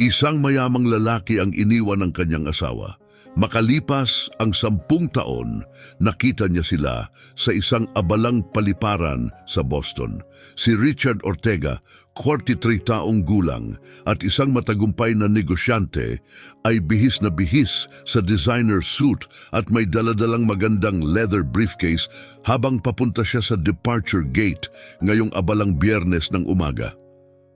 Isang mayamang lalaki ang iniwan ng kanyang asawa. Makalipas ang 10 taon, nakita niya sila sa isang abalang paliparan sa Boston. Si Richard Ortega, 43 taong gulang at isang matagumpay na negosyante, ay bihis na bihis sa designer suit at may daladalang magandang leather briefcase habang papunta siya sa departure gate ngayong abalang Biyernes ng umaga.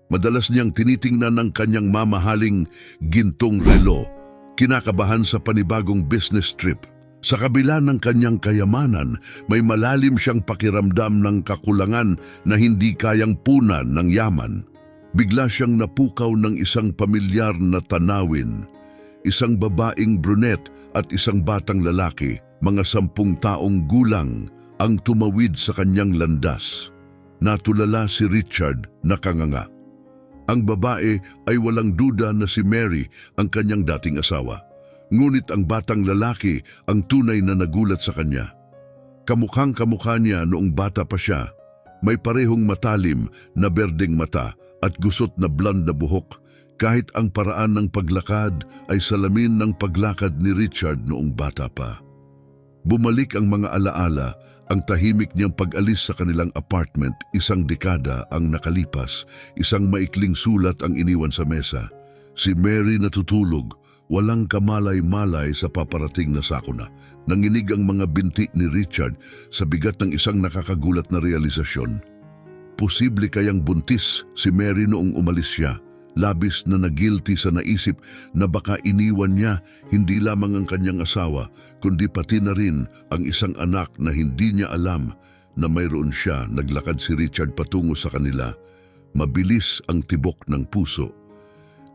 Madalas niyang tinitingnan ng kanyang mamahaling gintong relo, kinakabahan sa panibagong business trip. Sa kabila ng kanyang kayamanan, may malalim siyang pakiramdam ng kakulangan na hindi kayang punan ng yaman. Bigla siyang napukaw ng isang pamilyar na tanawin, isang babaeng brunette at isang batang lalaki, mga 10 taong gulang, ang tumawid sa kanyang landas. Natulala si Richard, nakanganga. Ang babae ay walang duda na si Mary, ang kanyang dating asawa. Ngunit ang batang lalaki ang tunay na nagulat sa kanya. Kamukhang kamukha niya noong bata pa siya. May parehong matalim na berdeng mata at gusot na blonde na buhok, kahit ang paraan ng paglakad ay salamin ng paglakad ni Richard noong bata pa. Bumalik ang mga alaala, ang tahimik niyang pag-alis sa kanilang apartment, 1 dekada ang nakalipas, isang maikling sulat ang iniwan sa mesa. Si Mary natutulog, walang kamalay-malay sa paparating na sakuna. Nanginig ang mga binti ni Richard sa bigat ng isang nakakagulat na realisasyon. Posible kayang buntis si Mary noong umalis siya. Labis na nagilty sa naisip na baka iniwan niya hindi lamang ang kanyang asawa, kundi pati na rin ang isang anak na hindi niya alam na mayroon siya. Naglakad si Richard patungo sa kanila. Mabilis ang tibok ng puso.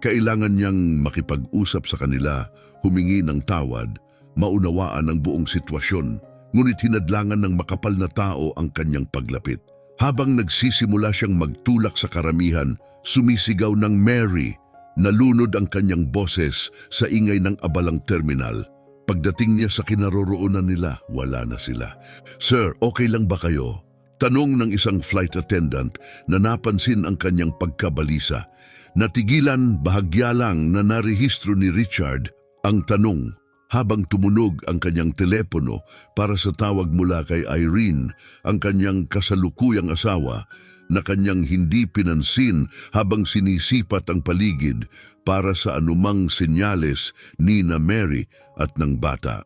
Kailangan niyang makipag-usap sa kanila, humingi ng tawad, maunawaan ang buong sitwasyon, ngunit hinadlangan ng makapal na tao ang kanyang paglapit. Habang nagsisimula siyang magtulak sa karamihan, sumisigaw ng Mary. Nalunod ang kanyang boses sa ingay ng abalang terminal. Pagdating niya sa kinaroroonan nila, wala na sila. "Sir, okay lang ba kayo?" Tanong ng isang flight attendant na napansin ang kanyang pagkabalisa. Natigilan bahagya lang na narehistro ni Richard ang tanong habang tumunog ang kanyang telepono para sa tawag mula kay Irene, ang kanyang kasalukuyang asawa, na kanyang hindi pinansin habang sinisipat ang paligid para sa anumang senyales ni na Mary at ng bata.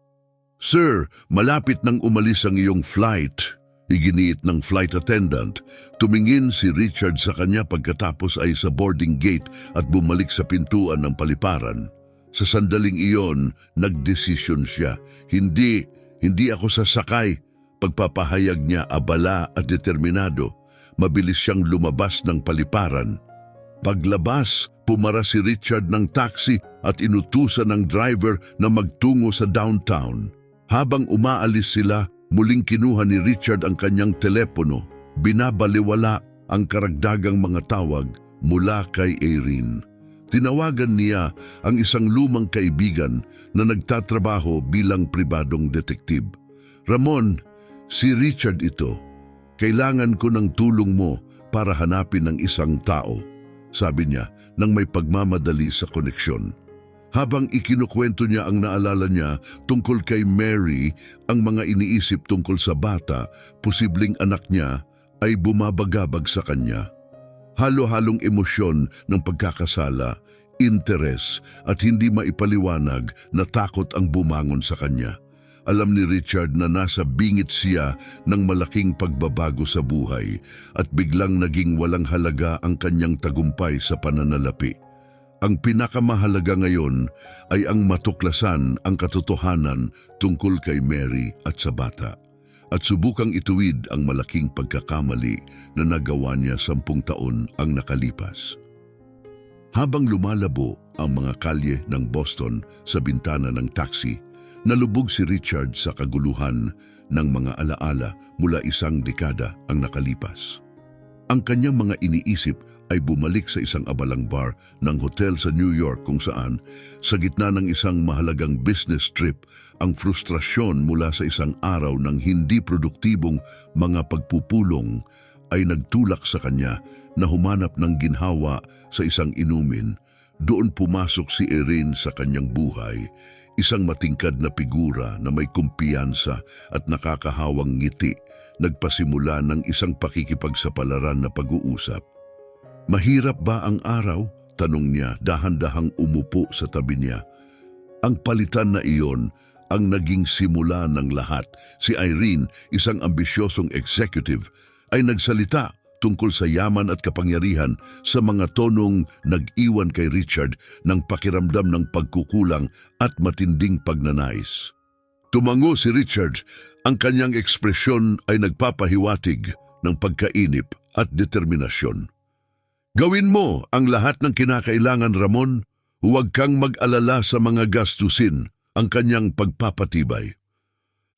"Sir, malapit nang umalis ang iyong flight," iginiit ng flight attendant. Tumingin si Richard sa kanya pagkatapos ay sa boarding gate at bumalik sa pintuan ng paliparan. Sa sandaling iyon, nagdesisyon siya. Hindi ako sasakay." Pagpapahayag niya abala at determinado. Mabilis siyang lumabas ng paliparan. Paglabas, pumara si Richard ng taxi at inutusan ng driver na magtungo sa downtown. Habang umaalis sila, muling kinuha ni Richard ang kanyang telepono. Binabaliwala ang karagdagang mga tawag mula kay Irene. Tinawagan niya ang isang lumang kaibigan na nagtatrabaho bilang pribadong detektiv. "Ramon, si Richard ito. Kailangan ko ng tulong mo para hanapin ang isang tao," sabi niya nang may pagmamadali sa koneksyon. Habang ikinukwento niya ang naalala niya tungkol kay Mary, ang mga iniisip tungkol sa bata, posibleng anak niya, ay bumabagabag sa kanya. Halo-halong emosyon ng pagkakasala, interes at hindi maipaliwanag na takot ang bumangon sa kanya. Alam ni Richard na nasa bingit siya ng malaking pagbabago sa buhay at biglang naging walang halaga ang kanyang tagumpay sa pananalapi. Ang pinakamahalaga ngayon ay ang matuklasan ang katotohanan tungkol kay Mary at sa bata at subukang ituwid ang malaking pagkakamali na nagawa niya 10 taon ang nakalipas. Habang lumalabo ang mga kalye ng Boston sa bintana ng taxi, nalubog si Richard sa kaguluhan ng mga alaala mula 1 dekada ang nakalipas. Ang kanyang mga iniisip ay bumalik sa isang abalang bar ng hotel sa New York kung saan, sa gitna ng isang mahalagang business trip, ang frustrasyon mula sa isang araw ng hindi produktibong mga pagpupulong ay nagtulak sa kanya na humanap ng ginhawa sa isang inumin. doon pumasok si Erin sa kanyang buhay, isang matingkad na figura na may kumpiyansa at nakakahawang ngiti, nagpasimula ng isang pakikipagsapalaran na pag-uusap. "Mahirap ba ang araw?" tanong niya, dahan-dahang umupo sa tabi niya. Ang palitan na iyon ang naging simula ng lahat. Si Irene, isang ambisyosong executive, ay nagsalita tungkol sa yaman at kapangyarihan sa mga tonong nag-iwan kay Richard ng pakiramdam ng pagkukulang at matinding pagnanais. Tumango si Richard, ang kanyang ekspresyon ay nagpapahiwatig ng pagkainip at determinasyon. "Gawin mo ang lahat ng kinakailangan, Ramon. Huwag kang mag-alala sa mga gastusin," ang kanyang pagpapatibay.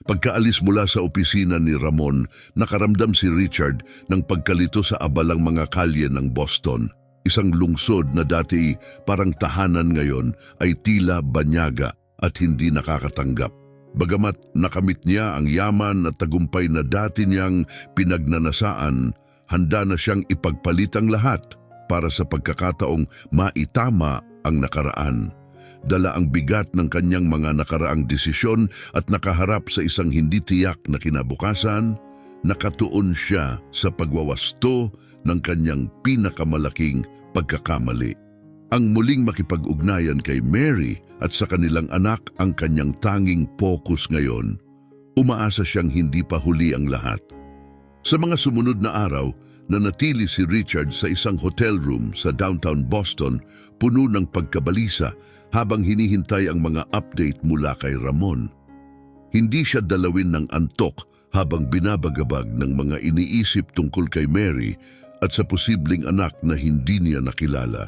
Pagkaalis mula sa opisina ni Ramon, nakaramdam si Richard ng pagkalito sa abalang mga kalye ng Boston. Isang lungsod na dati parang tahanan ngayon ay tila banyaga at hindi nakakatanggap. Bagamat nakamit niya ang yaman at tagumpay na dati niyang pinagnanasaan, handa na siyang ipagpalit ang lahat para sa pagkakataong maitama ang nakaraan. Dala ang bigat ng kanyang mga nakaraang desisyon at nakaharap sa isang hindi tiyak na kinabukasan, nakatuon siya sa pagwawasto ng kanyang pinakamalaking pagkakamali. Ang muling makipag-ugnayan kay Mary at sa kanilang anak ang kanyang tanging focus ngayon. Umaasa siyang hindi pa huli ang lahat. Sa mga sumunod na araw, nanatili si Richard sa isang hotel room sa downtown Boston, puno ng pagkabalisa habang hinihintay ang mga update mula kay Ramon. Hindi siya dalawin ng antok habang binabagabag ng mga iniisip tungkol kay Mary at sa posibleng anak na hindi niya nakilala.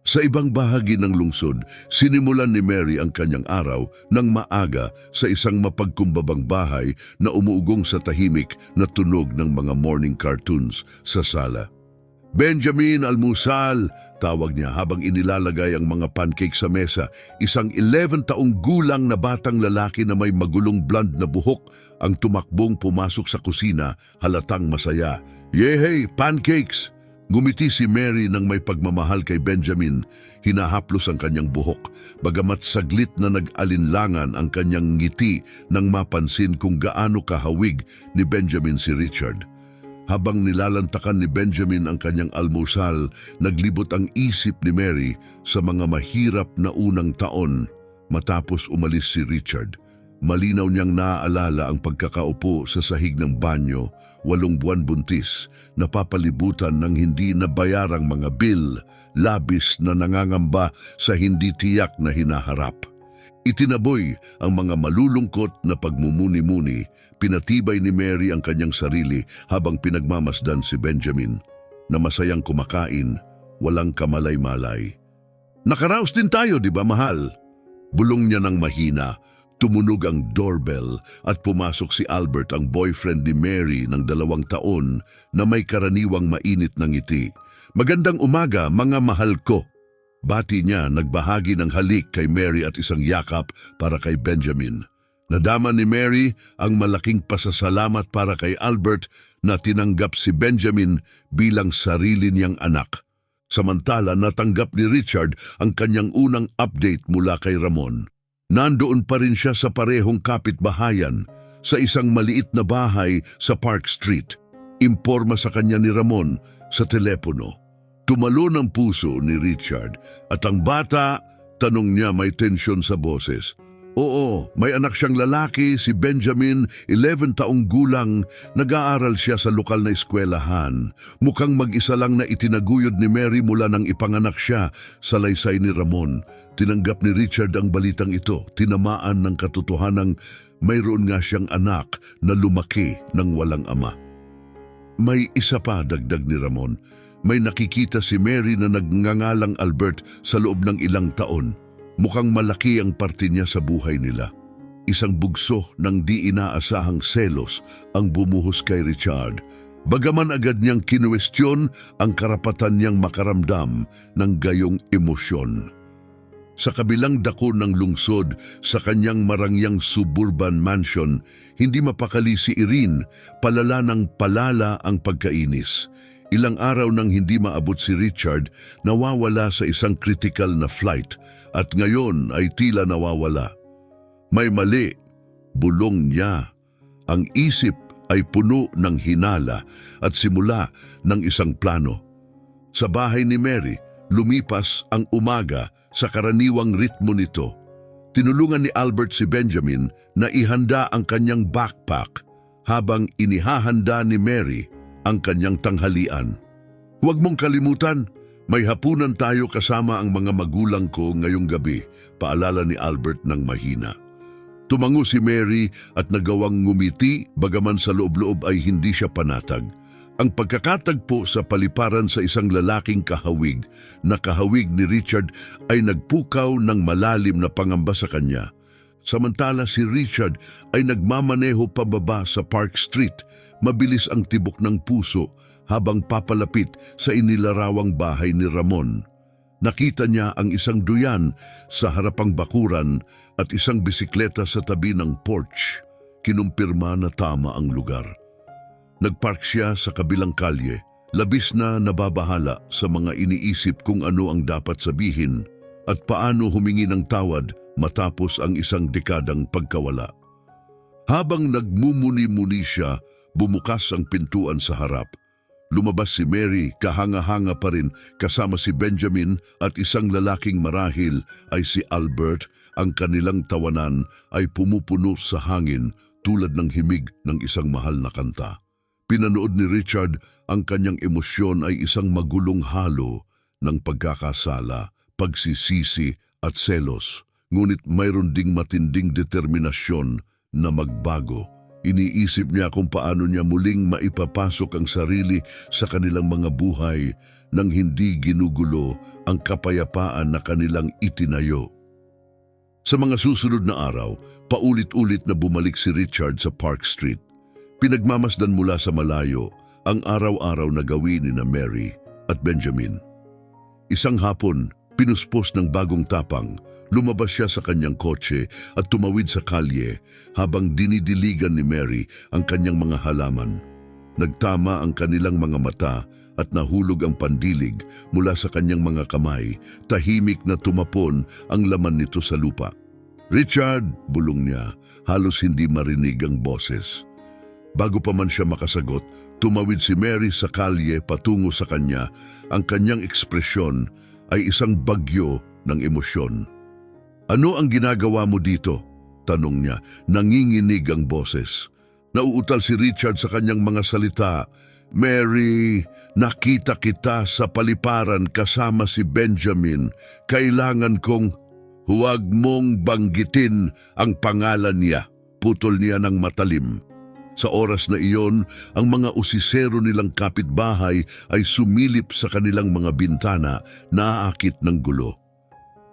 Sa ibang bahagi ng lungsod, sinimulan ni Mary ang kanyang araw ng maaga sa isang mapagkumbabang bahay na umuugong sa tahimik na tunog ng mga morning cartoons sa sala. "Benjamin, almusal!" tawag niya habang inilalagay ang mga pancake sa mesa. Isang 11 taong gulang na batang lalaki na may magulong blonde na buhok ang tumakbong pumasok sa kusina, halatang masaya. "Yehey, pancakes!" Ngumiti si Mary nang may pagmamahal kay Benjamin, hinahaplos ang kanyang buhok, bagamat saglit na nag-alinlangan ang kanyang ngiti nang mapansin kung gaano kahawig ni Benjamin si Richard. Habang nilalantakan ni Benjamin ang kanyang almusal, naglibot ang isip ni Mary sa mga mahirap na unang taon matapos umalis si Richard. Malinaw niyang naaalala ang pagkakaupo sa sahig ng banyo, 8 buwan buntis, napapalibutan ng hindi nabayarang mga bill, labis na nangangamba sa hindi tiyak na hinaharap. Itinaboy ang mga malulungkot na pagmumuni-muni, pinatibay ni Mary ang kanyang sarili habang pinagmamasdan si Benjamin, na masayang kumakain, walang kamalay-malay. "Nakaraos din tayo, di ba, mahal?" Bulong niya ng mahina. Tumunog ang doorbell at pumasok si Albert, ang boyfriend ni Mary ng 2 taon na may karaniwang mainit na ngiti. "Magandang umaga, mga mahal ko." Bati niya, nagbahagi ng halik kay Mary at isang yakap para kay Benjamin. Nadama ni Mary ang malaking pasasalamat para kay Albert na tinanggap si Benjamin bilang sarili niyang anak. Samantala, natanggap ni Richard ang kanyang unang update mula kay Ramon. Nandoon pa rin siya sa parehong kapitbahayan, sa isang maliit na bahay sa Park Street. Imporma sa kanya ni Ramon sa telepono. Tumalo ng puso ni Richard at ang bata, tanong niya may tensyon sa boses. Oo, may anak siyang lalaki, si Benjamin, 11 taong gulang, nag-aaral siya sa lokal na eskwelahan. Mukhang mag-isa lang na itinaguyod ni Mary mula nang ipanganak siya sa laysay ni Ramon. Tinanggap ni Richard ang balitang ito, tinamaan ng katotohanang mayroon nga siyang anak na lumaki ng walang ama. May isa pa, dagdag ni Ramon, may nakikita si Mary na nagngangalang Albert sa loob ng ilang taon. Mukhang malaki ang parte niya sa buhay nila. Isang bugso ng di inaasahang selos ang bumuhos kay Richard. Bagaman agad niyang kinuwestiyon ang karapatan niyang makaramdam ng gayong emosyon. Sa kabilang dako ng lungsod, sa kanyang marangyang suburban mansion, hindi mapakali si Irene, palala ng palala ang pagkainis. Ilang araw nang hindi maabot si Richard, nawawala sa isang critical na flight at ngayon ay tila nawawala. May mali, bulong niya. Ang isip ay puno ng hinala at simula ng isang plano. Sa bahay ni Mary, lumipas ang umaga sa karaniwang ritmo nito. Tinulungan ni Albert si Benjamin na ihanda ang kanyang backpack habang inihahanda ni Mary ang kanyang tanghalian. Huwag mong kalimutan, may hapunan tayo kasama ang mga magulang ko ngayong gabi, paalala ni Albert ng mahina. Tumango si Mary at nagawang ngumiti bagaman sa loob-loob ay hindi siya panatag. Ang pagkakatagpo sa paliparan sa isang lalaking kahawig na kahawig ni Richard ay nagpukaw ng malalim na pangamba sa kanya. Samantala si Richard ay nagmamaneho pababa sa Park Street. Mabilis ang tibok ng puso habang papalapit sa inilarawang bahay ni Ramon. Nakita niya ang isang duyan sa harapang bakuran at isang bisikleta sa tabi ng porch. Kinumpirma na tama ang lugar. Nagpark siya sa kabilang kalye, labis na nababahala sa mga iniisip kung ano ang dapat sabihin at paano humingi ng tawad matapos ang isang dekadang pagkawala. Habang nagmumuni-muni siya, bumukas ang pintuan sa harap. Lumabas si Mary, kahanga-hanga pa rin kasama si Benjamin at isang lalaking marahil ay si Albert. Ang kanilang tawanan ay pumupuno sa hangin tulad ng himig ng isang mahal na kanta. Pinanood ni Richard ang kanyang emosyon ay isang magulong halo ng pagkakasala, pagsisisi at selos. Ngunit mayroon ding matinding determinasyon na magbago. Iniisip niya kung paano niya muling maipapasok ang sarili sa kanilang mga buhay nang hindi ginugulo ang kapayapaan na kanilang itinayo. Sa mga susunod na araw, paulit-ulit na bumalik si Richard sa Park Street. Pinagmamasdan mula sa malayo ang araw-araw na gawin ni na Mary at Benjamin. Isang hapon, pinuspos ng bagong tapang, lumabas siya sa kanyang kotse at tumawid sa kalye habang dinidiligan ni Mary ang kanyang mga halaman. Nagtama ang kanilang mga mata at nahulog ang pandilig mula sa kanyang mga kamay. Tahimik na tumapon ang laman nito sa lupa. "Richard!" bulong niya, halos hindi marinig ang boses. Bago pa man siya makasagot, tumawid si Mary sa kalye patungo sa kanya. Ang kanyang ekspresyon ay isang bagyo ng emosyon. "Ano ang ginagawa mo dito?" tanong niya. Nanginginig ang boses. Nauutal si Richard sa kanyang mga salita. "Mary, nakita kita sa paliparan kasama si Benjamin. Kailangan kong..." "Huwag mong banggitin ang pangalan niya," putol niya ng matalim. Sa oras na iyon, ang mga usisero nilang kapitbahay ay sumilip sa kanilang mga bintana, naaakit ng gulo.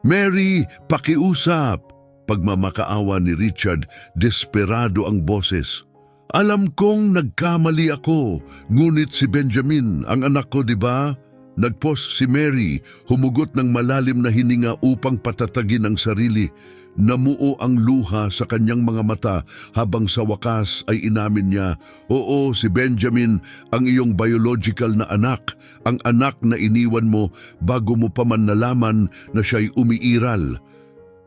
"Mary, pakiusap!" Pagmamakaawa ni Richard, desperado ang boses. "Alam kong nagkamali ako, ngunit si Benjamin, ang anak ko, di ba?" Nagpos si Mary, humugot ng malalim na hininga upang patatagin ang sarili. Namuo ang luha sa kanyang mga mata habang sa wakas ay inamin niya, "Oo, si Benjamin, ang iyong biological na anak, ang anak na iniwan mo bago mo pa man nalaman na siya'y umiiral."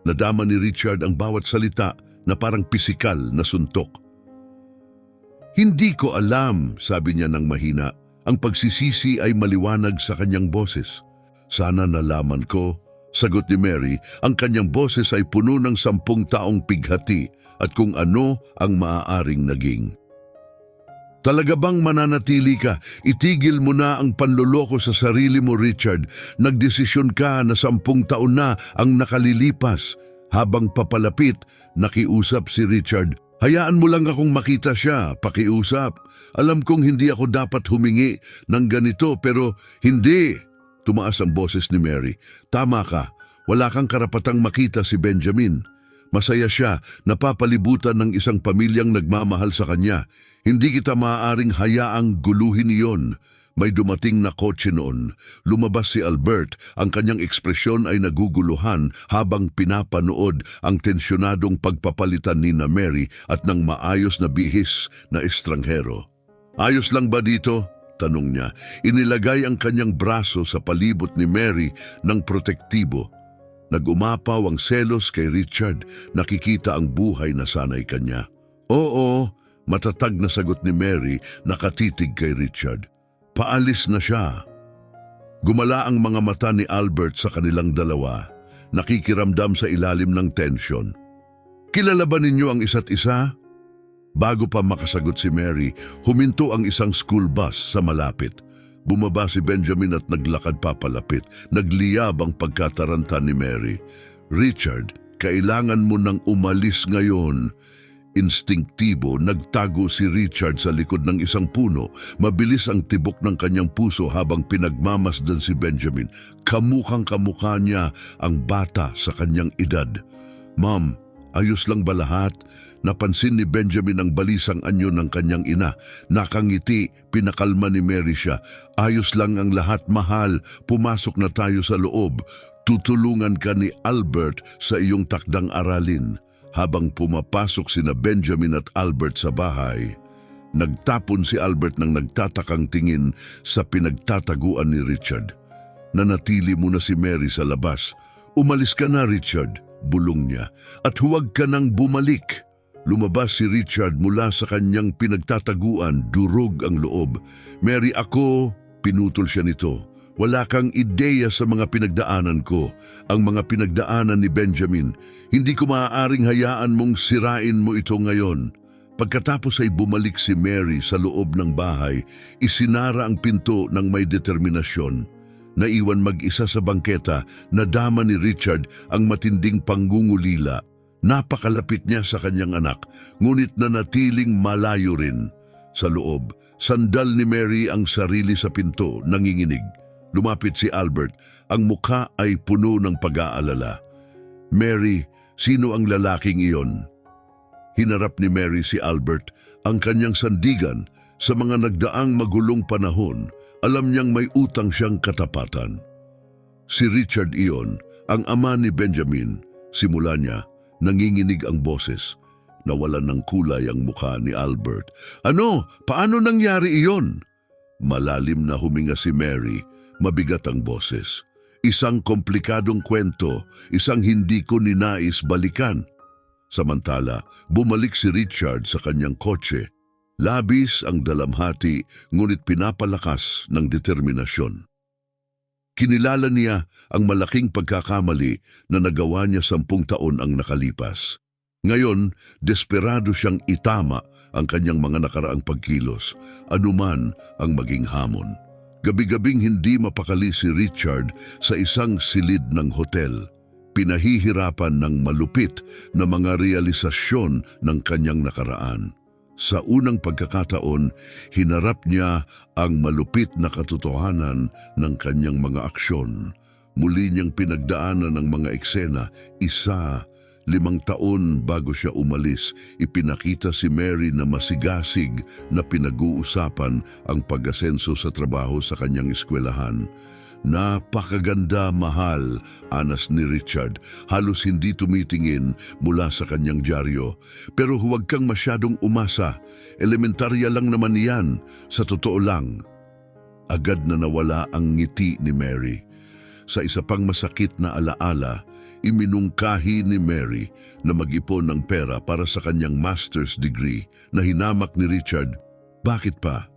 Nadama ni Richard ang bawat salita na parang pisikal na suntok. "Hindi ko alam," sabi niya ng mahina. Ang pagsisisi ay maliwanag sa kanyang boses. "Sana nalaman ko," sagot ni Mary. Ang kanyang boses ay puno ng 10 taong pighati at kung ano ang maaaring naging. "Talaga bang mananatili ka? Itigil mo na ang panloloko sa sarili mo, Richard. Nagdesisyon ka na 10 taon na ang nakalilipas." Habang papalapit, nakiusap si Richard. "Hayaan mo lang akong makita siya, pakiusap. Alam kong hindi ako dapat humingi ng ganito pero hindi." Tumaas ang boses ni Mary. "Tama ka, wala kang karapatang makita si Benjamin. Masaya siya, napapalibutan ng isang pamilyang nagmamahal sa kanya. Hindi kita maaaring hayaang guluhin iyon." May dumating na kotse noon. Lumabas si Albert. Ang kanyang ekspresyon ay naguguluhan habang pinapanood ang tensyonadong pagpapalitan ni na Mary at ng maayos na bihis na estranghero. "Ayos lang ba dito?" Tanong niya. Inilagay ang kanyang braso sa palibot ni Mary ng protektibo. Nagumapaw ang selos kay Richard, nakikita ang buhay na sanay kanya. Oo, matatag na sagot ni Mary, nakatitig kay Richard. Paalis na siya. Gumala ang mga mata ni Albert sa kanilang dalawa, nakikiramdam sa ilalim ng tensyon. Kilala ba ninyo ang isa't isa? Bago pa makasagot si Mary, huminto ang isang school bus sa malapit. Bumaba si Benjamin at naglakad papalapit. Nagliyab ang pagkataranta ni Mary. Richard, kailangan mo nang umalis ngayon. Instinktibo, nagtago si Richard sa likod ng isang puno. Mabilis ang tibok ng kanyang puso habang pinagmamasdan si Benjamin. Kamukhang kamukha niya ang bata sa kanyang edad. Ma'am, ayos lang ba lahat? Napansin ni Benjamin ang balisang anyo ng kanyang ina. Nakangiti, pinakalma ni Mary siya. Ayos lang ang lahat, mahal. Pumasok na tayo sa loob. Tutulungan ka ni Albert sa iyong takdang aralin. Habang pumapasok sina Benjamin at Albert sa bahay, nagtapon si Albert ng nagtatakang tingin sa pinagtataguan ni Richard. Nanatili muna si Mary sa labas. Umalis ka na, Richard, bulong niya, at huwag ka nang bumalik. Lumabas si Richard mula sa kanyang pinagtataguan, durog ang loob. Mary, ako, pinutol siya nito. Wala kang ideya sa mga pinagdaanan ko, ang mga pinagdaanan ni Benjamin. Hindi ko maaaring hayaan mong sirain mo ito ngayon. Pagkatapos ay bumalik si Mary sa loob ng bahay, isinara ang pinto ng may determinasyon. Naiwan mag-isa sa bangketa, nadama ni Richard ang matinding pangungulila. Napakalapit niya sa kanyang anak, ngunit nanatiling malayo rin. Sa loob, sandal ni Mary ang sarili sa pinto, nanginginig. Lumapit si Albert, ang mukha ay puno ng pag-aalala. Mary, sino ang lalaking iyon? Hinarap ni Mary si Albert, ang kanyang sandigan. Sa mga nagdaang magulong panahon, alam niyang may utang siyang katapatan. Si Richard iyon, ang ama ni Benjamin. Simula niya, nanginginig ang boses. Nawalan ng kulay ang mukha ni Albert. Ano? Paano nangyari iyon? Malalim na huminga si Mary. Mabigat ang boses. Isang komplikadong kwento, isang hindi ko ninais balikan. Samantala, bumalik si Richard sa kanyang kotse. Labis ang dalamhati, ngunit pinapalakas ng determinasyon. Kinilala niya ang malaking pagkakamali na nagawa niya 10 taon ang nakalipas. Ngayon, desperado siyang itama ang kanyang mga nakaraang pagkilos, anuman ang maging hamon. Gabi-gabing hindi mapakali si Richard sa isang silid ng hotel. Pinahihirapan ng malupit na mga realisasyon ng kanyang nakaraan. Sa unang pagkakataon, hinarap niya ang malupit na katotohanan ng kanyang mga aksyon. Muli niyang pinagdaanan ng mga eksena, 5 taon bago siya umalis, ipinakita si Mary na masigasig na pinag-uusapan ang pag-asenso sa trabaho sa kanyang eskwelahan. Napakaganda, mahal, anas ni Richard. Halos hindi tumitingin mula sa kanyang dyaryo. Pero huwag kang masyadong umasa. Elementarya lang naman yan. Sa totoo lang. Agad na nawala ang ngiti ni Mary. Sa isa pang masakit na alaala, iminungkahi ni Mary na mag-ipon ng pera para sa kanyang master's degree na hinamak ni Richard. Bakit pa?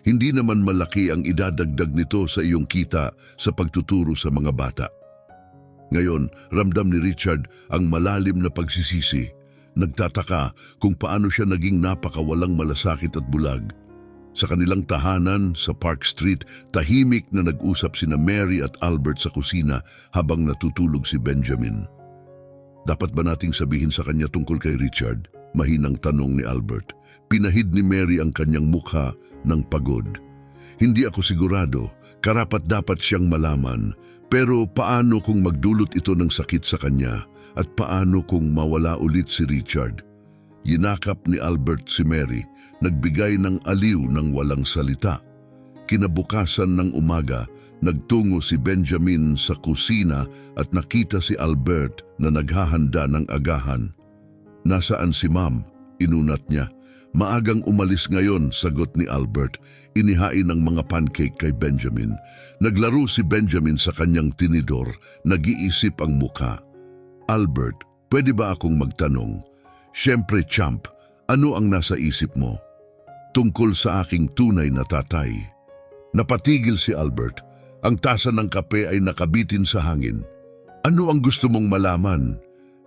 Hindi naman malaki ang idadagdag nito sa iyong kita sa pagtuturo sa mga bata. Ngayon, ramdam ni Richard ang malalim na pagsisisi. Nagtataka kung paano siya naging napakawalang malasakit at bulag. Sa kanilang tahanan sa Park Street, tahimik na nag-usap sina Mary at Albert sa kusina habang natutulog si Benjamin. Dapat ba nating sabihin sa kanya tungkol kay Richard? Mahinang tanong ni Albert. Pinahid ni Mary ang kanyang mukha ng pagod. Hindi ako sigurado, karapat-dapat siyang malaman. Pero paano kung magdulot ito ng sakit sa kanya? At paano kung mawala ulit si Richard? Yinakap ni Albert si Mary, nagbigay ng aliw ng walang salita. Kinabukasan ng umaga, nagtungo si Benjamin sa kusina at nakita si Albert na naghahanda ng agahan. Nasaan si Ma'am? Inunat niya. Maagang umalis ngayon, sagot ni Albert. Inihain ang mga pancake kay Benjamin. Naglaro si Benjamin sa kanyang tinidor, nag-iisip ang mukha. Albert, pwede ba akong magtanong? Siyempre, champ, ano ang nasa isip mo? Tungkol sa aking tunay na tatay. Napatigil si Albert. Ang tasa ng kape ay nakabitin sa hangin. Ano ang gusto mong malaman?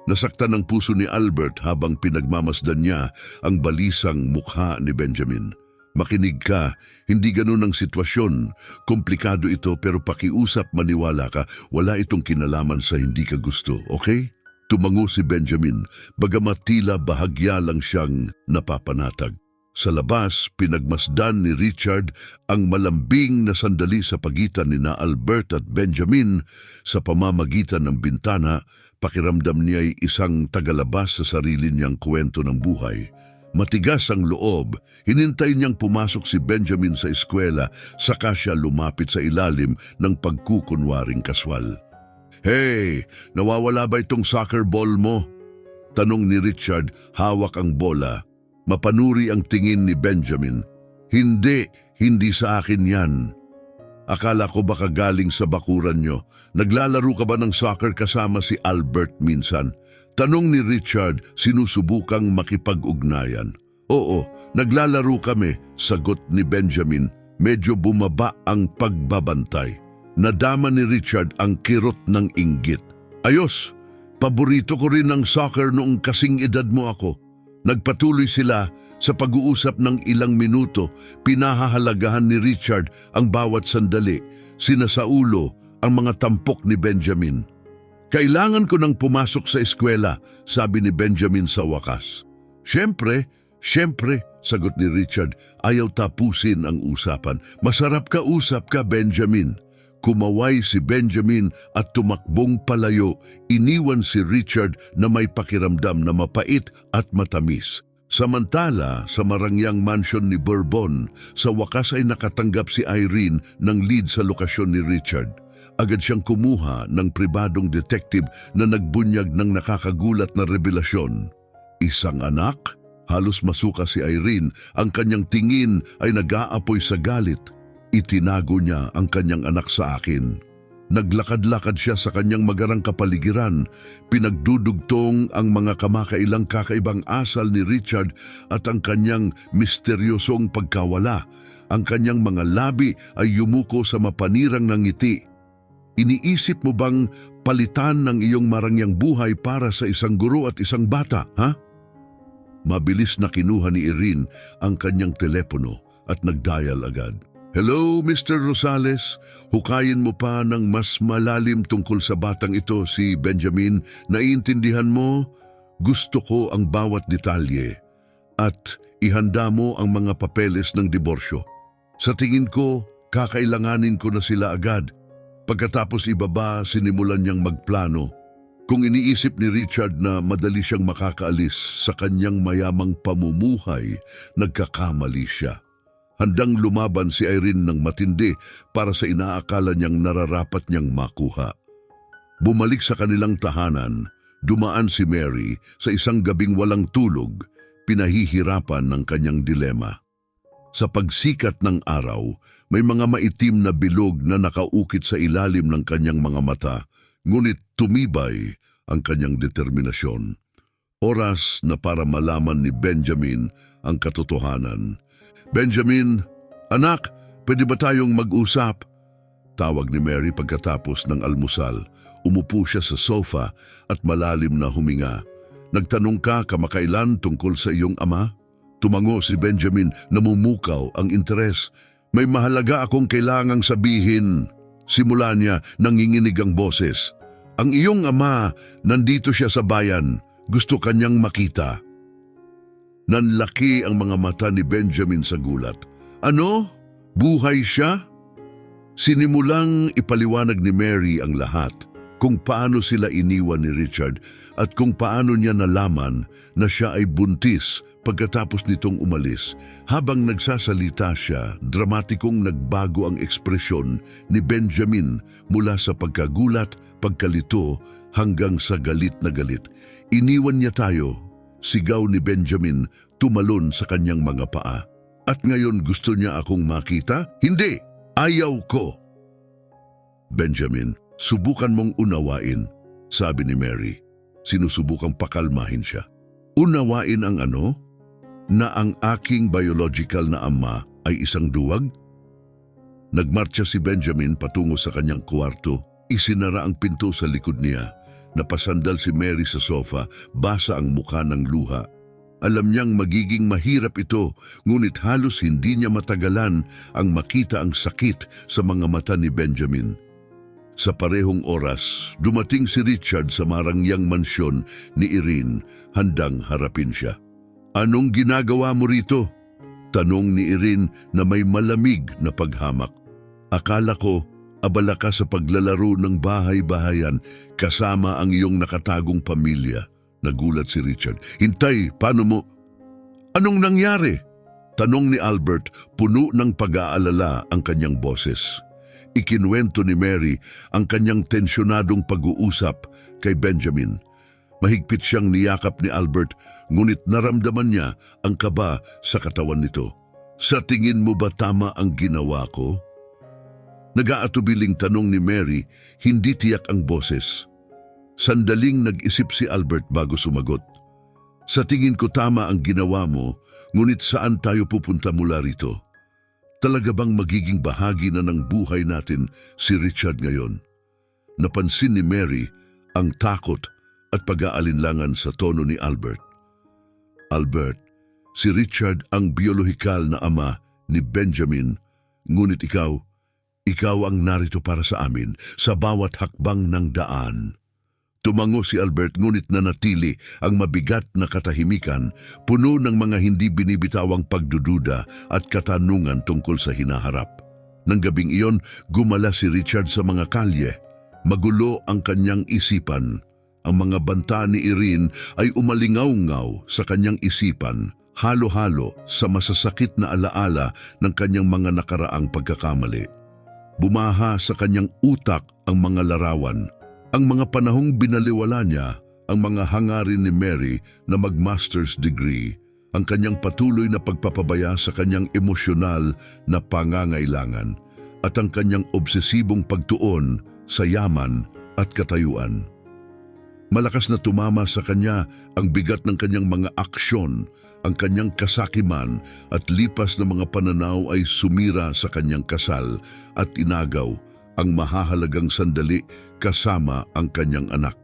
Nasaktan ang puso ni Albert habang pinagmamasdan niya ang balisang mukha ni Benjamin. Makinig ka, hindi ganun ang sitwasyon. Komplikado ito pero pakiusap, maniwala ka, wala itong kinalaman sa hindi ka gusto, okay? Tumango si Benjamin, bagamat tila bahagya lang siyang napapanatag. Sa labas, pinagmasdan ni Richard ang malambing na sandali sa pagitan ni na Albert at Benjamin. Sa pamamagitan ng bintana, pakiramdam niya ay isang tagalabas sa sarili niyang kwento ng buhay. Matigas ang loob, hinintay niyang pumasok si Benjamin sa eskwela, saka siya lumapit sa ilalim ng pagkukunwaring kaswal. Hey, nawawala ba itong soccer ball mo? Tanong ni Richard, hawak ang bola. Mapanuri ang tingin ni Benjamin. Hindi sa akin yan. Akala ko baka galing sa bakuran nyo. Naglalaro ka ba ng soccer kasama si Albert minsan? Tanong ni Richard, sinusubukang makipag-ugnayan. Oo, naglalaro kami, sagot ni Benjamin. Medyo bumaba ang pagbabantay. Nadama ni Richard ang kirot ng inggit. Ayos, paborito ko rin ang soccer noong kasing edad mo ako. Nagpatuloy sila sa pag-uusap ng ilang minuto. Pinahahalagahan ni Richard ang bawat sandali. Sinasaulo ang mga tampok ni Benjamin. Kailangan ko nang pumasok sa eskwela, sabi ni Benjamin sa wakas. Siyempre, sagot ni Richard, ayaw tapusin ang usapan. Masarap ka usap ka, Benjamin. Kumaway si Benjamin at tumakbong palayo, iniwan si Richard na may pakiramdam na mapait at matamis. Samantala, sa marangyang mansion ni Bourbon, sa wakas ay nakatanggap si Irene ng lead sa lokasyon ni Richard. Agad siyang kumuha ng pribadong detective na nagbunyag ng nakakagulat na revelasyon. Isang anak? Halos masuka si Irene, ang kanyang tingin ay nag-aapoy sa galit. Itinago niya ang kanyang anak sa akin. Naglakad-lakad siya sa kanyang magarang kapaligiran. Pinagdudugtong ang mga kamakailang kakaibang asal ni Richard at ang kanyang misteryosong pagkawala. Ang kanyang mga labi ay yumuko sa mapanirang ng ngiti. Iniisip mo bang palitan ng iyong marangyang buhay para sa isang guro at isang bata, ha? Mabilis na kinuha ni Irene ang kanyang telepono at nag-dial agad. Hello, Mr. Rosales. Hukayin mo pa ng mas malalim tungkol sa batang ito, si Benjamin. Naiintindihan mo? Gusto ko ang bawat detalye. At ihanda mo ang mga papeles ng diborsyo. Sa tingin ko, kakailanganin ko na sila agad. Pagkatapos ibaba, sinimulan niyang magplano. Kung iniisip ni Richard na madali siyang makakaalis sa kanyang mayamang pamumuhay, nagkakamali siya. Handang lumaban si Irene ng matindi para sa inaakala niyang nararapat niyang makuha. Bumalik sa kanilang tahanan, dumaan si Mary sa isang gabing walang tulog, pinahihirapan ng kanyang dilema. Sa pagsikat ng araw, may mga maitim na bilog na nakaukit sa ilalim ng kanyang mga mata, ngunit tumibay ang kanyang determinasyon. Oras na para malaman ni Benjamin ang katotohanan. Benjamin, anak, pwede ba tayong mag-usap? Tawag ni Mary pagkatapos ng almusal. Umupo siya sa sofa at malalim na huminga. Nagtanong ka kamakailan tungkol sa iyong ama? Tumango si Benjamin, namumukaw ang interes. May mahalaga akong kailangang sabihin. Simula niya, nanginginig ang boses. Ang iyong ama, nandito siya sa bayan. Gusto kanyang makita. Nanlaki ang mga mata ni Benjamin sa gulat. Ano? Buhay siya? Sinimulang ipaliwanag ni Mary ang lahat, kung paano sila iniwan ni Richard at kung paano niya nalaman na siya ay buntis pagkatapos nitong umalis. Habang nagsasalita siya, dramatikong nagbago ang ekspresyon ni Benjamin mula sa pagkagulat, pagkalito hanggang sa galit na galit. Iniwan niya tayo. Sigaw ni Benjamin tumalon sa kanyang mga paa. At ngayon gusto niya akong makita? Hindi! Ayaw ko! Benjamin, subukan mong unawain, sabi ni Mary. Sinusubukang pakalmahin siya. Unawain ang ano? Na ang aking biological na ama ay isang duwag? Nagmarcha si Benjamin patungo sa kanyang kwarto. Isinara ang pinto sa likod niya. Napasandal si Mary sa sofa, basa ang mukha ng luha. Alam niyang magiging mahirap ito, ngunit halos hindi niya matagalan ang makita ang sakit sa mga mata ni Benjamin. Sa parehong oras, dumating si Richard sa marangyang mansyon ni Irene, handang harapin siya. Anong ginagawa mo rito? Tanong ni Irene na may malamig na paghamak. Akala ko, abala ka sa paglalaro ng bahay-bahayan kasama ang iyong nakatagong pamilya. Nagulat si Richard. Hintay, paano mo? Anong nangyari? Tanong ni Albert, puno ng pag-aalala ang kanyang boses. Ikinuwento ni Mary ang kanyang tensyonadong pag-uusap kay Benjamin. Mahigpit siyang niyakap ni Albert, ngunit naramdaman niya ang kaba sa katawan nito. Sa tingin mo ba tama ang ginawa ko? Nag-aatubiling tanong ni Mary, hindi tiyak ang boses. Sandaling nag-isip si Albert bago sumagot. Sa tingin ko tama ang ginawa mo, ngunit saan tayo pupunta mula rito? Talaga bang magiging bahagi na ng buhay natin si Richard ngayon? Napansin ni Mary ang takot at pag-aalinlangan sa tono ni Albert. Albert, si Richard ang biolohikal na ama ni Benjamin, ngunit ikaw ang narito para sa amin sa bawat hakbang ng daan. Tumango si Albert ngunit nanatili ang mabigat na katahimikan, puno ng mga hindi binibitawang pagdududa at katanungan tungkol sa hinaharap. Nang gabing iyon, gumala si Richard sa mga kalye. Magulo ang kanyang isipan. Ang mga banta ni Irene ay umalingaw-ngaw sa kanyang isipan, halo-halo sa masasakit na alaala ng kanyang mga nakaraang pagkakamali. Bumaha sa kanyang utak ang mga larawan, ang mga panahong binaliwala niya, ang mga hangarin ni Mary na mag-master's degree, ang kanyang patuloy na pagpapabaya sa kanyang emosyonal na pangangailangan, at ang kanyang obsesibong pagtuon sa yaman at katayuan. Malakas na tumama sa kanya ang bigat ng kanyang mga aksyon, ang kanyang kasakiman at lipas na mga pananaw ay sumira sa kanyang kasal at inagaw ang mahahalagang sandali kasama ang kanyang anak.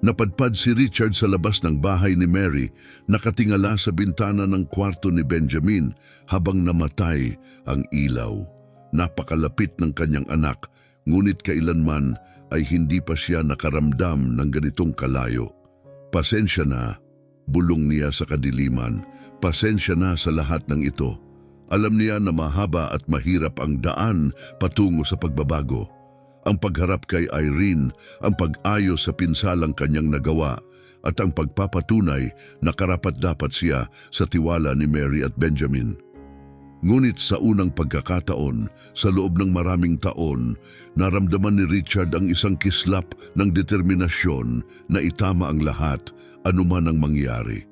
Napadpad si Richard sa labas ng bahay ni Mary, nakatingala sa bintana ng kwarto ni Benjamin habang namatay ang ilaw. Napakalapit ng kanyang anak, ngunit kailanman ay hindi pa siya nakaramdam ng ganitong kalayo. Pasensya na, bulong niya sa kadiliman. Pasensya na sa lahat ng ito. Alam niya na mahaba at mahirap ang daan patungo sa pagbabago. Ang pagharap kay Irene, ang pag-ayos sa pinsalang kanyang nagawa, at ang pagpapatunay na karapat-dapat siya sa tiwala ni Mary at Benjamin. Ngunit sa unang pagkakataon, sa loob ng maraming taon, naramdaman ni Richard ang isang kislap ng determinasyon na itama ang lahat, anuman ang mangyari.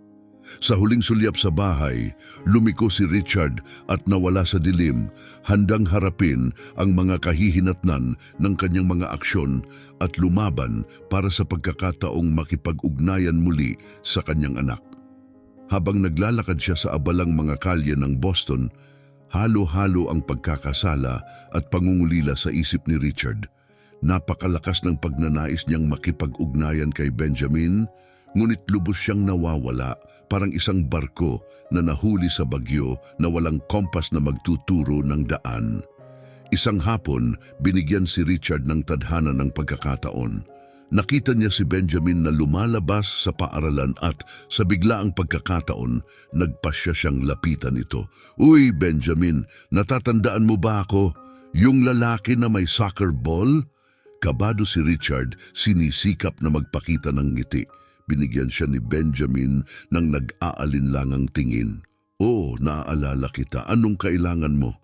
Sa huling sulyap sa bahay, lumiko si Richard at nawala sa dilim, handang harapin ang mga kahihinatnan ng kanyang mga aksyon at lumaban para sa pagkakataong makipag-ugnayan muli sa kanyang anak. Habang naglalakad siya sa abalang mga kalye ng Boston, halo-halo ang pagkakasala at pangungulila sa isip ni Richard. Napakalakas ng pagnanais niyang makipag-ugnayan kay Benjamin, ngunit lubos siyang nawawala, parang isang barko na nahuli sa bagyo na walang kompas na magtuturo ng daan. Isang hapon, binigyan si Richard ng tadhana ng pagkakataon. Nakita niya si Benjamin na lumalabas sa paaralan at sa biglaang pagkakataon, nagpasya siyang lapitan ito. Uy, Benjamin, natatandaan mo ba ako? Yung lalaki na may soccer ball? Kabado si Richard, sinisikap na magpakita ng ngiti. Binigyan siya ni Benjamin ng nag-aalinlangang tingin. Oh, naaalala kita. Anong kailangan mo?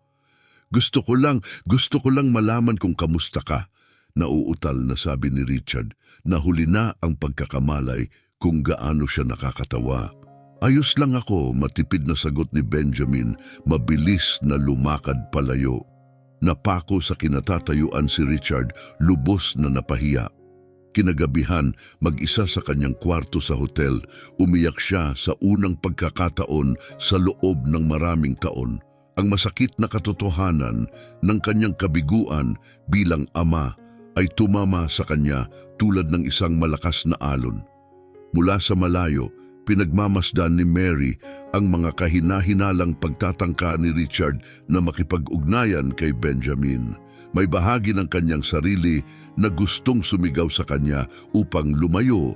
Gusto ko lang malaman kung kamusta ka. Nauutal na sabi ni Richard. Nahuli na ang pagkakamalay kung gaano siya nakakatawa. Ayos lang ako, matipid na sagot ni Benjamin, mabilis na lumakad palayo. Napako sa kinatatayuan si Richard, lubos na napahiya. Kinagabihan, mag-isa sa kanyang kwarto sa hotel, umiyak siya sa unang pagkakataon sa loob ng maraming taon. Ang masakit na katotohanan ng kanyang kabiguan bilang ama ay tumama sa kanya tulad ng isang malakas na alon. Mula sa malayo, pinagmamasdan ni Mary ang mga kahina-hinalang pagtatangka ni Richard na makipag-ugnayan kay Benjamin. May bahagi ng kanyang sarili na gustong sumigaw sa kanya upang lumayo,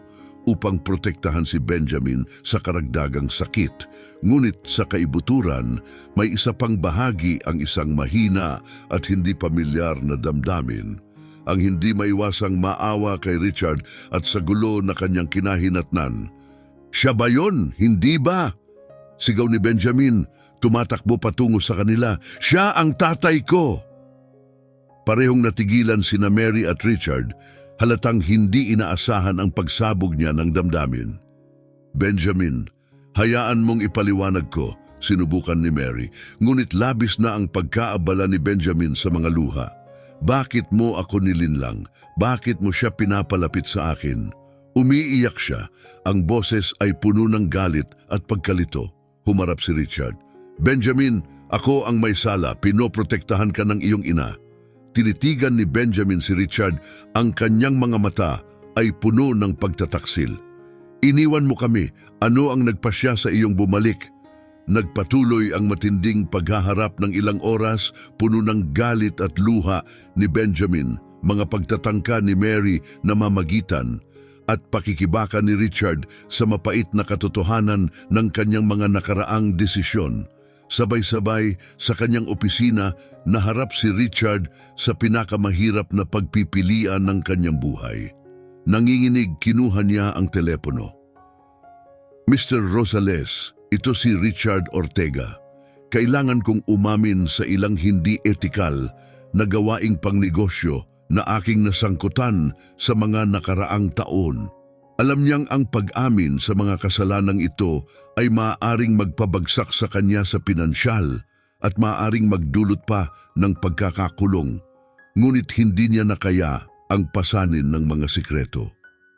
upang protektahan si Benjamin sa karagdagang sakit. Ngunit sa kaibuturan, may isa pang bahagi, ang isang mahina at hindi pamilyar na damdamin. Ang hindi maiwasang maawa kay Richard at sa gulo na kanyang kinahinatnan. "Siya ba yun? Hindi ba?" Sigaw ni Benjamin, tumatakbo patungo sa kanila. "Siya ang tatay ko!" Parehong natigilan sina Mary at Richard, halatang hindi inaasahan ang pagsabog niya ng damdamin. "Benjamin, hayaan mong ipaliwanag ko," sinubukan ni Mary, ngunit labis na ang pagkaabala ni Benjamin sa mga luha. "Bakit mo ako nilinlang? Bakit mo siya pinapalapit sa akin?" Umiiyak siya, ang boses ay puno ng galit at pagkalito. Humarap si Richard. "Benjamin, ako ang may sala, pinoprotektahan ka ng iyong ina." Tinitigan ni Benjamin si Richard, ang kanyang mga mata ay puno ng pagtataksil. "Iniwan mo kami, ano ang nagpasya sa iyong bumalik?" Nagpatuloy ang matinding paghaharap ng ilang oras, puno ng galit at luha ni Benjamin, mga pagtatangka ni Mary na mamagitan, at pakikibaka ni Richard sa mapait na katotohanan ng kanyang mga nakaraang desisyon. Sabay-sabay sa kanyang opisina, naharap si Richard sa pinakamahirap na pagpipilian ng kanyang buhay. Nanginginig, kinuha niya ang telepono. "Mr. Rosales, ito si Richard Ortega. Kailangan kong umamin sa ilang hindi etikal na gawaing pangnegosyo na aking nasangkutan sa mga nakaraang taon. Alam niyang ang pag-amin sa mga kasalanang ito ay maaaring magpabagsak sa kanya sa pinansyal at maaaring magdulot pa ng pagkakakulong. Ngunit hindi niya nakaya ang pasanin ng mga sikreto."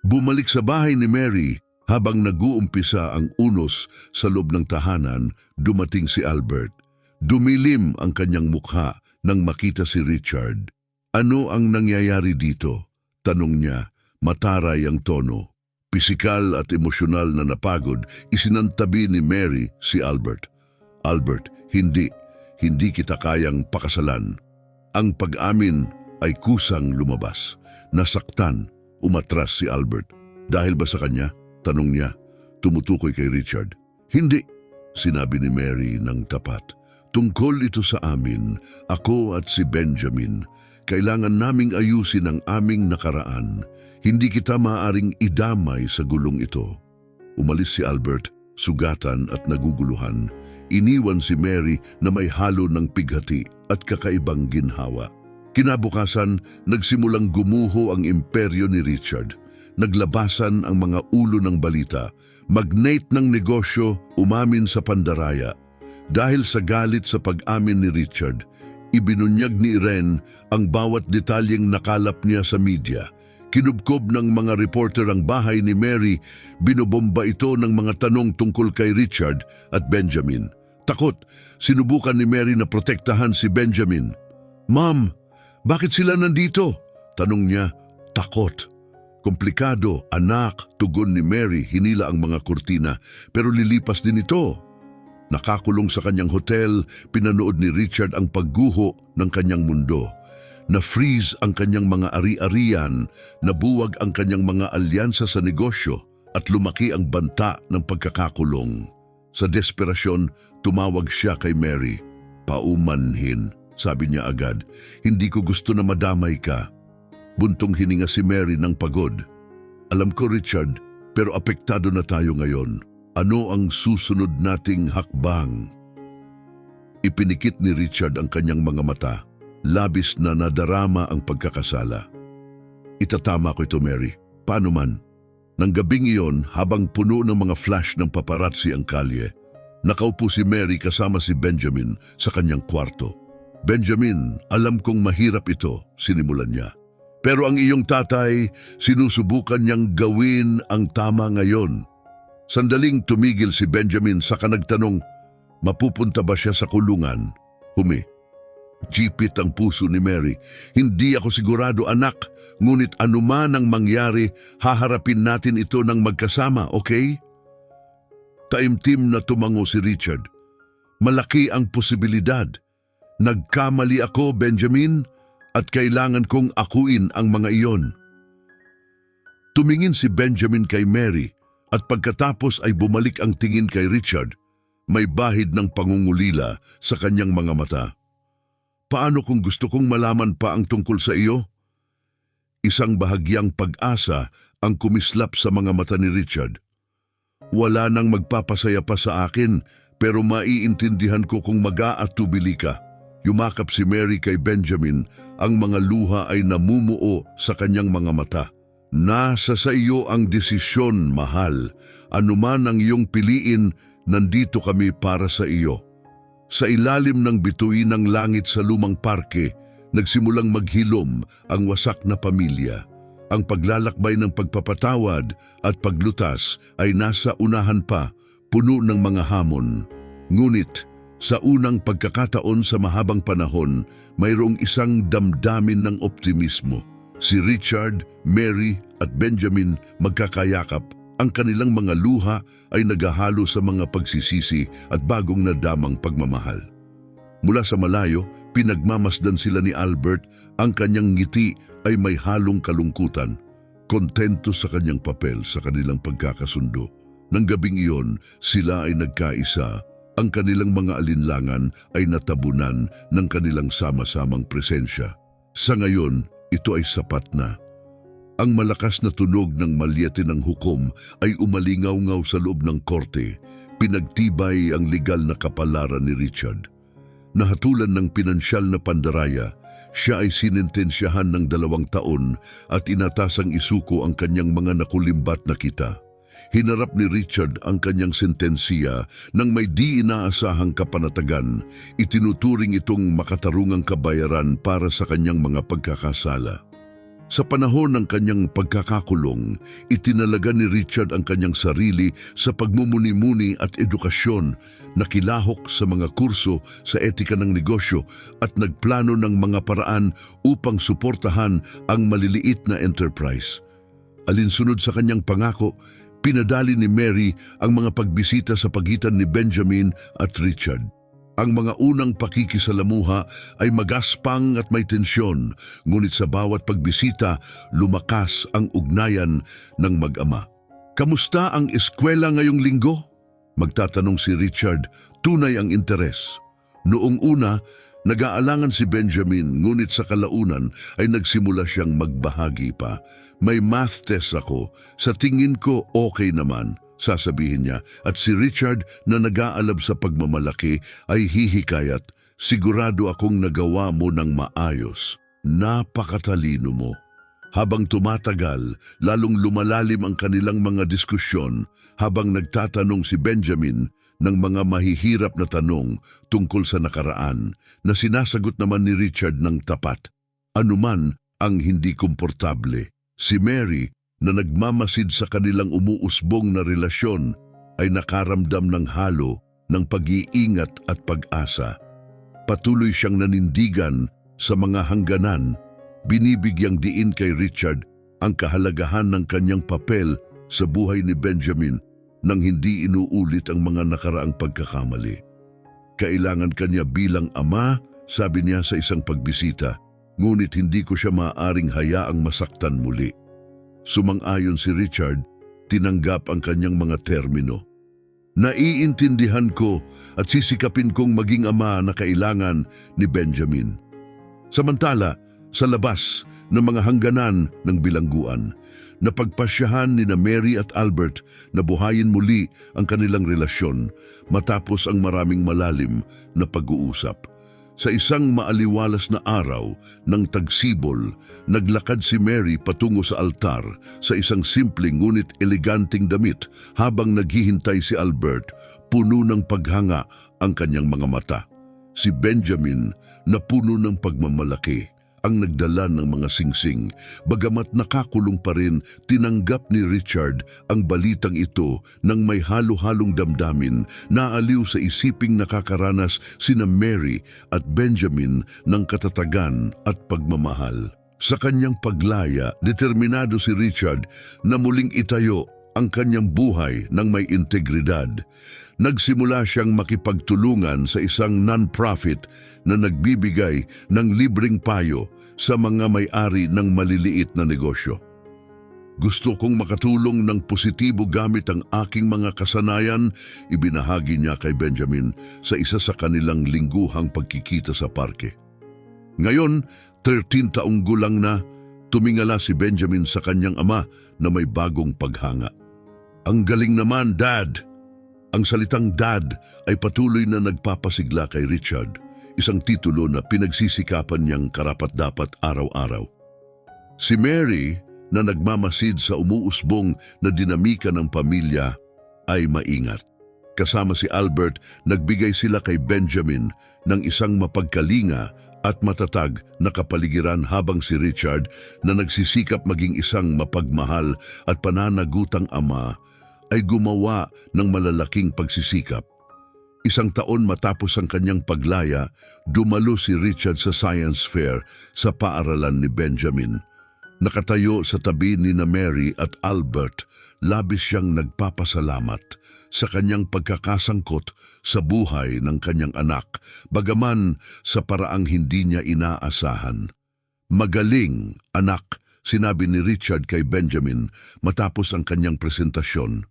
Bumalik sa bahay ni Mary habang nag-uumpisa ang unos sa loob ng tahanan, dumating si Albert. Dumilim ang kanyang mukha nang makita si Richard. "Ano ang nangyayari dito?" tanong niya, mataray ang tono. Pisikal at emosyonal na napagod, isinantabi ni Mary si Albert. "Albert, hindi kita kayang pakasalan." Ang pag-amin ay kusang lumabas. Nasaktan, umatras si Albert. "Dahil ba sa kanya?" tanong niya, tumutukoy kay Richard. "Hindi," sinabi ni Mary ng tapat. "Tungkol ito sa amin, ako at si Benjamin. Kailangan naming ayusin ang aming nakaraan. Hindi kita maaaring idamay sa gulong ito." Umalis si Albert, sugatan at naguguluhan. Iniwan si Mary na may halo ng pighati at kakaibang ginhawa. Kinabukasan, nagsimulang gumuho ang imperyo ni Richard. Naglabasan ang mga ulo ng balita. Magnate ng negosyo, umamin sa pandaraya. Dahil sa galit sa pag-amin ni Richard, ibinunyag ni Irene ang bawat detalyeng nakalap niya sa media. Kinubkob ng mga reporter ang bahay ni Mary, binobomba ito ng mga tanong tungkol kay Richard at Benjamin. Takot, sinubukan ni Mary na protektahan si Benjamin. "Ma'am, bakit sila nandito?" tanong niya. Takot. "Komplikado, anak," tugon ni Mary, hinila ang mga kurtina, "pero lilipas din ito." Nakakulong sa kanyang hotel, pinanood ni Richard ang pagguho ng kanyang mundo. Na-freeze ang kanyang mga ari-arian, nabuwag ang kanyang mga alyansa sa negosyo at lumaki ang banta ng pagkakakulong. Sa desperasyon, tumawag siya kay Mary. "Paumanhin," sabi niya agad. "Hindi ko gusto na madamay ka." Buntong hininga si Mary ng pagod. "Alam ko, Richard, pero apektado na tayo ngayon. Ano ang susunod nating hakbang?" Ipinikit ni Richard ang kanyang mga mata. Labis na nadarama ang pagkakasala. "Itatama ko ito, Mary. Paano man?" Nang gabing iyon, habang puno ng mga flash ng paparazzi ang kalye, nakaupo si Mary kasama si Benjamin sa kanyang kwarto. "Benjamin, alam kong mahirap ito," sinimulan niya. "Pero ang iyong tatay, sinusubukan niyang gawin ang tama ngayon." Sandaling tumigil si Benjamin saka nagtanong, mapupunta ba siya sa kulungan? Jipit ang puso ni Mary. "Hindi ako sigurado, anak. Ngunit anuman ang mangyari, haharapin natin ito ng magkasama, okay?" Taimtim na tumango si Richard. "Malaki ang posibilidad. Nagkamali ako, Benjamin, at kailangan kong akuin ang mga iyon." Tumingin si Benjamin kay Mary at pagkatapos ay bumalik ang tingin kay Richard. May bahid ng pangungulila sa kanyang mga mata. "Paano kung gusto kong malaman pa ang tungkol sa iyo?" Isang bahagyang pag-asa ang kumislap sa mga mata ni Richard. "Wala nang magpapasaya pa sa akin, pero maiintindihan ko kung mag-aatubili ka." Yumakap si Mary kay Benjamin, ang mga luha ay namumuo sa kanyang mga mata. "Nasa sa iyo ang desisyon, mahal. Anuman ang iyong piliin, nandito kami para sa iyo." Sa ilalim ng bituin ng langit sa lumang parke, nagsimulang maghilom ang wasak na pamilya. Ang paglalakbay ng pagpapatawad at paglutas ay nasa unahan pa, puno ng mga hamon. Ngunit, sa unang pagkakataon sa mahabang panahon, mayroong isang damdamin ng optimismo. Si Richard, Mary at Benjamin magkakayakap. Ang kanilang mga luha ay naghahalo sa mga pagsisisi at bagong nadamang pagmamahal. Mula sa malayo, pinagmamasdan sila ni Albert. Ang kanyang ngiti ay may halong kalungkutan. Kontento sa kanyang papel sa kanilang pagkakasundo. Nang gabing iyon, sila ay nagkaisa. Ang kanilang mga alinlangan ay natabunan ng kanilang sama-samang presensya. Sa ngayon, ito ay sapat na. Ang malakas na tunog ng malyete ng hukom ay umalingaw-ngaw sa loob ng korte. Pinagtibay ang legal na kapalaran ni Richard. Nahatulan ng pinansyal na pandaraya, siya ay sinintensyahan ng 2 taon at inatasang isuko ang kanyang mga nakulimbat na kita. Hinarap ni Richard ang kanyang sentensiya nang may di inaasahang kapanatagan. Itinuturing itong makatarungang kabayaran para sa kanyang mga pagkakasala. Sa panahon ng kanyang pagkakakulong, itinalaga ni Richard ang kanyang sarili sa pagmumuni-muni at edukasyon, nakilahok sa mga kurso sa etika ng negosyo at nagplano ng mga paraan upang suportahan ang maliliit na enterprise. Alinsunod sa kanyang pangako, pinadali ni Mary ang mga pagbisita sa pagitan ni Benjamin at Richard. Ang mga unang pakikisalamuha ay magaspang at may tensyon, ngunit sa bawat pagbisita, lumakas ang ugnayan ng mag-ama. "Kamusta ang eskwela ngayong linggo?" Magtatanong si Richard, tunay ang interes. Noong una, nag-aalangan si Benjamin, ngunit sa kalaunan ay nagsimula siyang magbahagi pa. "May math test ako, sa tingin ko okay naman," sasabihin niya, at si Richard na nag-aalab sa pagmamalaki ay hihikayat, "Sigurado akong nagawa mo ng maayos. Napakatalino mo." Habang tumatagal, lalong lumalalim ang kanilang mga diskusyon habang nagtatanong si Benjamin ng mga mahihirap na tanong tungkol sa nakaraan na sinasagot naman ni Richard ng tapat. Anuman ang hindi komportable. Si Mary, na nagmamasid sa kanilang umuusbong na relasyon, ay nakaramdam ng halo ng pag-iingat at pag-asa. Patuloy siyang nanindigan sa mga hangganan, binibigyang diin kay Richard ang kahalagahan ng kanyang papel sa buhay ni Benjamin nang hindi inuulit ang mga nakaraang pagkakamali. "Kailangan kanya bilang ama," sabi niya sa isang pagbisita, "ngunit hindi ko siya maaaring hayaang masaktan muli." Sumang-ayon si Richard, tinanggap ang kanyang mga termino. "Naiintindihan ko at sisikapin kong maging ama na kailangan ni Benjamin." Samantala, sa labas ng mga hangganan ng bilangguan, napagpasyahan ni Mary at Albert na buhayin muli ang kanilang relasyon matapos ang maraming malalim na pag-uusap. Sa isang maaliwalas na araw ng tagsibol, naglakad si Mary patungo sa altar sa isang simpleng ngunit eleganting damit habang naghihintay si Albert, puno ng paghanga ang kanyang mga mata. Si Benjamin, na puno ng pagmamalaki, ang nagdala ng mga singsing. Bagamat nakakulong pa rin, tinanggap ni Richard ang balitang ito ng may halo-halong damdamin. Naaliw sa isiping nakakaranas sina Mary at Benjamin ng katatagan at pagmamahal. Sa kanyang paglaya, determinado si Richard na muling itayo ang kanyang buhay ng may integridad. Nagsimula siyang makipagtulungan sa isang non-profit na nagbibigay ng libreng payo sa mga may-ari ng maliliit na negosyo. Gusto kong makatulong ng positibo gamit ang aking mga kasanayan, ibinahagi niya kay Benjamin sa isa sa kanilang lingguhang pagkikita sa parke. Ngayon, 13 taong gulang na, tumingala si Benjamin sa kanyang ama na may bagong paghanga. "Ang galing naman, Dad!" Ang salitang dad ay patuloy na nagpapasigla kay Richard, isang titulo na pinagsisikapan niyang karapat-dapat araw-araw. Si Mary, na nagmamasid sa umuusbong na dinamika ng pamilya, ay maingat. Kasama si Albert, nagbigay sila kay Benjamin ng isang mapagkalinga at matatag na kapaligiran habang si Richard, na nagsisikap maging isang mapagmahal at pananagutang ama, ay gumawa ng malalaking pagsisikap. Isang taon matapos ang kanyang paglaya, dumalo si Richard sa science fair sa paaralan ni Benjamin. Nakatayo sa tabi ni na Mary at Albert, labis siyang nagpapasalamat sa kanyang pagkakasangkot sa buhay ng kanyang anak, bagaman sa paraang hindi niya inaasahan. "Magaling, anak," sinabi ni Richard kay Benjamin matapos ang kanyang presentasyon.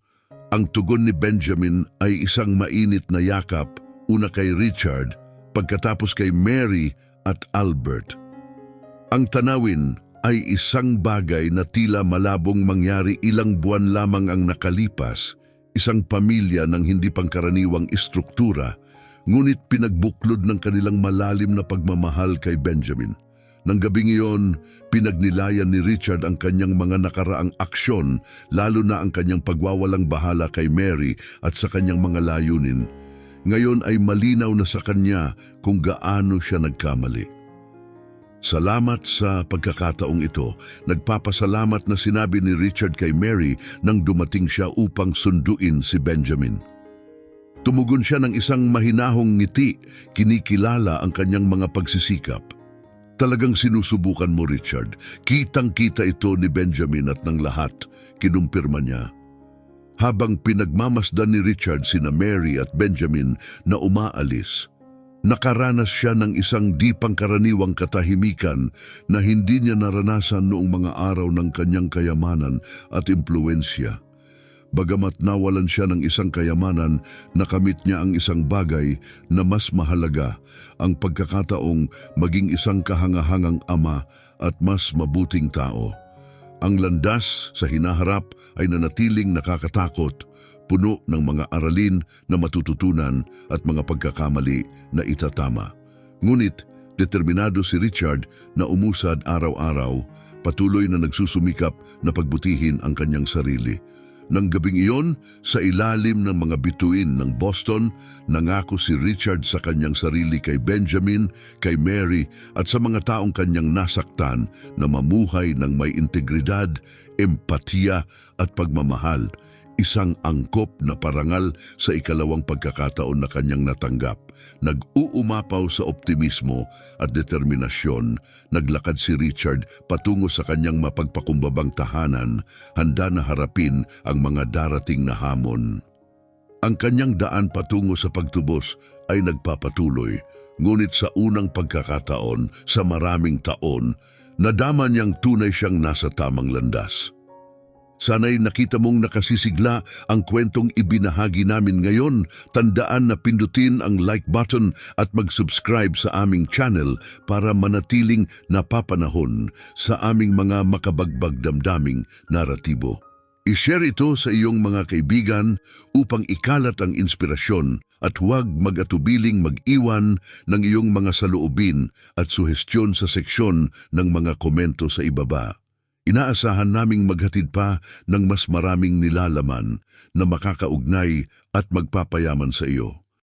Ang tugon ni Benjamin ay isang mainit na yakap, una kay Richard, pagkatapos kay Mary at Albert. Ang tanawin ay isang bagay na tila malabong mangyari ilang buwan lamang ang nakalipas, isang pamilya ng hindi pangkaraniwang istruktura, ngunit pinagbuklod ng kanilang malalim na pagmamahal kay Benjamin. Nang gabing iyon, pinagnilayan ni Richard ang kanyang mga nakaraang aksyon, lalo na ang kanyang pagwawalang bahala kay Mary at sa kanyang mga layunin. Ngayon ay malinaw na sa kanya kung gaano siya nagkamali. "Salamat sa pagkakataong ito." Nagpapasalamat na sinabi ni Richard kay Mary nang dumating siya upang sunduin si Benjamin. Tumugon siya ng isang mahinahong ngiti, kinikilala ang kanyang mga pagsisikap. "Talagang sinusubukan mo, Richard. Kitang-kita ito ni Benjamin at ng lahat," kinumpirma niya. Habang pinagmamasdan ni Richard sina Mary at Benjamin na umaalis, nakaranas siya ng isang di pangkaraniwang katahimikan na hindi niya naranasan noong mga araw ng kanyang kayamanan at impluensya. Bagamat nawalan siya ng isang kayamanan, nakamit niya ang isang bagay na mas mahalaga, ang pagkakataong maging isang kahangahangang ama at mas mabuting tao. Ang landas sa hinaharap ay nanatiling nakakatakot, puno ng mga aralin na matututunan at mga pagkakamali na itatama. Ngunit determinado si Richard na umusad araw-araw, patuloy na nagsusumikap na pagbutihin ang kanyang sarili. Nang gabing iyon, sa ilalim ng mga bituin ng Boston, nangako si Richard sa kanyang sarili kay Benjamin, kay Mary at sa mga taong kanyang nasaktan na mamuhay ng may integridad, empatiya at pagmamahal, isang angkop na parangal sa ikalawang pagkakataon na kanyang natanggap. Nag-uumapaw sa optimismo at determinasyon, naglakad si Richard patungo sa kanyang mapagpakumbabang tahanan, handa na harapin ang mga darating na hamon. Ang kanyang daan patungo sa pagtubos ay nagpapatuloy, ngunit sa unang pagkakataon sa maraming taon, nadama niyang tunay siyang nasa tamang landas. Sana'y nakita mong nakasisigla ang kwentong ibinahagi namin ngayon. Tandaan na pindutin ang like button at mag-subscribe sa aming channel para manatiling napapanahon sa aming mga makabagbag damdaming naratibo. I-share ito sa iyong mga kaibigan upang ikalat ang inspirasyon at huwag mag-atubiling mag-iwan ng iyong mga saloobin at suhestyon sa seksyon ng mga komento sa ibaba. Inaasahan naming maghatid pa ng mas maraming nilalaman na makakaugnay at magpapayaman sa iyo.